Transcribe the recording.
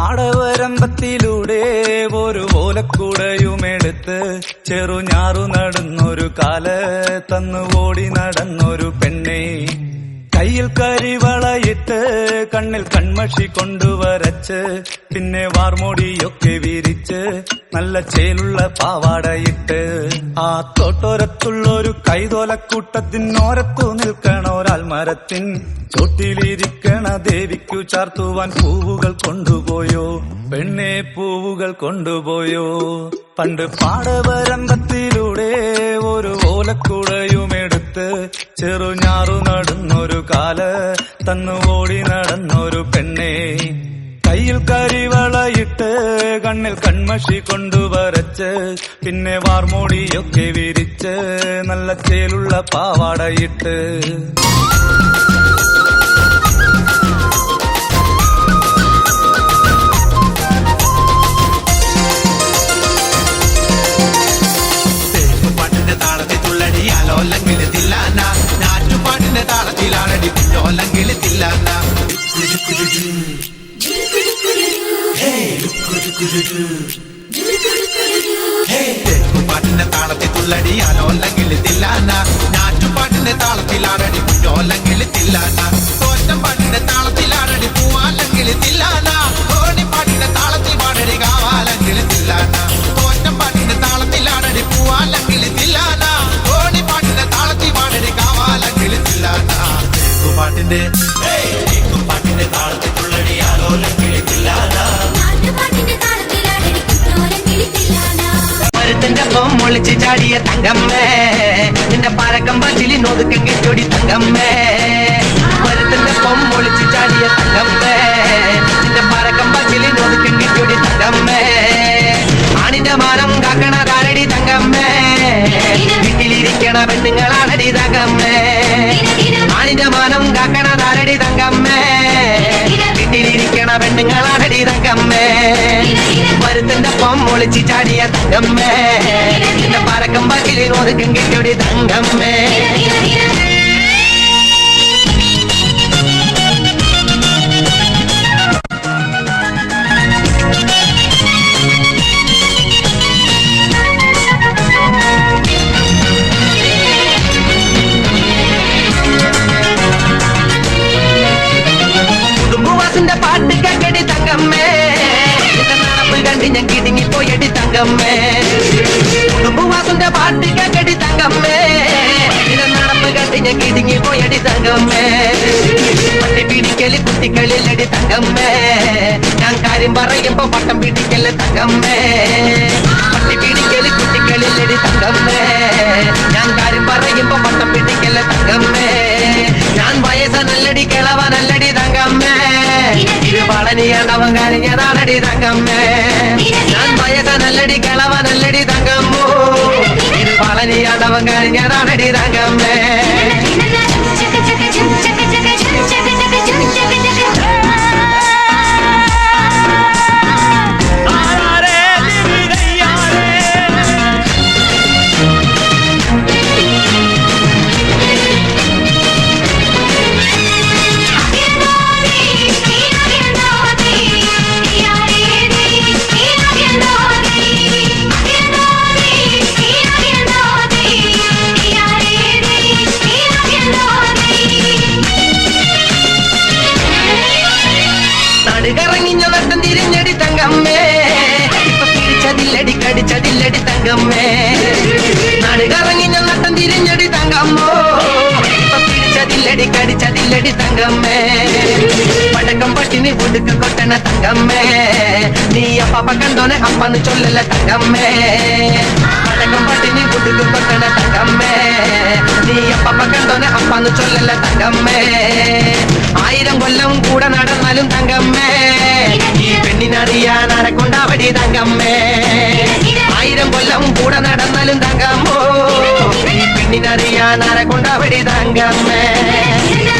പാടവരമ്പത്തിലൂടെ ഒരു ഓലക്കുടയുമെടുത്ത് ചെറുഞാറു നടന്നൊരു കാല് തന്നു ഓടി നടന്നൊരു പെണ്ണെ. കയ്യിൽ കരിവളയിട്ട് കണ്ണിൽ കൺമഷി കൊണ്ടുവരച്ച് പിന്നെ വാർമോടിയൊക്കെ വിരിച്ച് നല്ല ചേലുള്ള പാവാടയിട്ട് ആ തോട്ടോരത്തുള്ളൊരു കൈതോലക്കൂട്ടത്തിനോരത്തു നിൽക്കണ ഒരാൾ മരത്തിൻ ചോട്ടിലിരിക്കണ ദേവിക്കു ചാർത്തുവാൻ പൂവുകൾ കൊണ്ടുപോയോ പെണ്ണെ, പൂവുകൾ കൊണ്ടുപോയോ. പണ്ട് പാടവരമ്പത്തിലൂടെ ഒരു ഓലക്കുടയുമെടുത്ത് ചെറുഞാറു നടന്നൊരു കാല് തന്നു ഓടി നടന്നൊരു പെണ്ണെ. കയ്യിൽ കരിവളയിട്ട് കണ്ണിൽ കൺമഷി കൊണ്ടുവരച്ച് പിന്നെ വാർമോടിയൊക്കെ വിരിച്ച് നല്ല ചേലുള്ള പാവാടയിട്ട് നാറ്റുപാട്ടിന്റെ താളത്തിലാണടി പിന്നോല്ലെങ്കിൽ തില്ലാന. പാട്ടിന്റെ താളത്തിൽ തുള്ളടി അലോല്ലെങ്കിൽ തില്ലാന. നാറ്റുപാട്ടിന്റെ താളത്തിലാണടി പിന്നോല്ലെങ്കിൽ തില്ലാന. തോറ്റം പാട്ടിന്റെ താളത്തിലാണടി പൂവാല്ലെങ്കിൽ തില്ലാന. ഓണിപ്പാട്ടിന്റെ താളത്തിൽ പാടടി കാവാല്ലെങ്കിൽ തില്ലാന. തോറ്റം പാട്ടിന്റെ താളത്തിലാണടി പൂവാല്ലെങ്കിൽ തില്ലാന. ഓണിപ്പാട്ടിന്റെ താളത്തിൽ പാടടി കാവാല്ലെങ്കിൽ തില്ലാന. പാട്ടിന്റെ പാട്ടിന്റെ താളത്തിൽ തുള്ളടി അലോല്ലെങ്കിൽ തില്ലാന. മരത്തിന്റെ ഒപ്പം ഒളിച്ച് ചാടിയ തങ്കമ്മേ, നിന്റെ പാരക്കമ്പത്തിൽ ഒതുക്കം കെട്ടൊടി തങ്കമ്മേ. മരത്തിന്റെ ഒപ്പം ഒളിച്ച് ചാടിയ തങ്കമ്മേ, നിന്റെ പാരക്കമ്പത്തിൽ ഒതുക്കം കെട്ടൊടി തങ്കമ്മേ. ആണിന്റെ മാനം കാക്കണതാരടി തങ്കമ്മേ, വീട്ടിലിരിക്കണ പെണ്ണുങ്ങളാണടി തങ്കമ്മേ. ആണിന്റെ മാനം കാക്കണതാരടി തങ്കമ്മേ, വീട്ടിലിരിക്കണ പെണ്ണുങ്ങളാണടി തങ്കമ്മേ. മരത്തിന്റെ ഒപ്പം ഒളിച്ച് ചാടിയ തങ്കമ്മേ, നിന്റെ പാരക്കമ്പത്തിൽ ഒതുക്കം കെട്ടൊടി തങ്കമ്മേ. പാട്ട് കേക്കടി തങ്കമ്മേ, നടപ്പ് കണ്ട് ഞാൻ കിടുങ്ങിപ്പോയടി തങ്കമ്മേ. കുടുംബവാസന്റെ പാട്ട് കേക്കടി തങ്കമ്മേ, നടപ്പ് കണ്ട് ഞാൻ കിടുങ്ങിപ്പോയടി തങ്കമ്മേ. പട്ടി പിടിക്കല് കുട്ടികളിലടി തങ്കമ്മേ, ഞാൻ കാര്യം പറയുമ്പോ പട്ടം പിടിക്കല് തങ്കമ്മേ. പട്ടി പിടിക്കല് കുട്ടികളിലടി തങ്കമ്മേ, ഞാൻ കാര്യം പറയുമ്പോ പട്ടം പിടിക്കല് തങ്കമ്മേ. ഞാൻ വയസ്സനല്ലടി കിളവനല്ലടി തങ്കമ്മേ, ഇത് വളനിയാണ്ടവൻ കഴിഞ്ഞതാണടി തങ്കമ്മേ. ഞാൻ വയസ്സനല്ലടി കിളവനല്ലടി തങ്കമ്മോ, ഇത് വളനിയാണ്ടവൻ കഴിഞ്ഞതാണടി തങ്കമ്മേ. നട്ടം തിരിഞ്ഞടി തങ്കമ്മേ, ഇപ്പൊ പിടിച്ചതില്ലടി കടിച്ചതില്ലടി തങ്കമ്മേ. നടുകറങ്ങി നട്ടം തിരിഞ്ഞടി തങ്കമ്മോ, ഇപ്പൊ പിടിച്ചതില്ലടി കടിച്ചതില്ലടി തങ്കമ്മേ. പടക്കം പട്ടിനി ഒടുക്ക് കൊട്ടണ തങ്കമ്മേ, നീ അപ്പ കണ്ടോനെ അപ്പന്ന് ചൊല്ലല തങ്കമ്മേ. പടക്കം പട്ടിനി ഒടുക്ക് കൊട്ടണ തങ്കമ്മേ, നീ അപ്പ കണ്ടോനെ അപ്പന്ന് ചൊല്ലല തങ്കമ്മേ. 1000 കൊല്ലം കൂടെ നടന്നാലും തങ്കമ്മേ, ഈ പെണ്ണിനറിയാൻ ആരെക്കൊണ്ടാവടി തങ്കമ്മേ. 1000 കൊല്ലം കൂടെ നടന്നാലും തങ്കമ്മോ, ഈ പെണ്ണിനറിയാൻ ആരെക്കൊണ്ടാവടി തങ്കമ്മേ.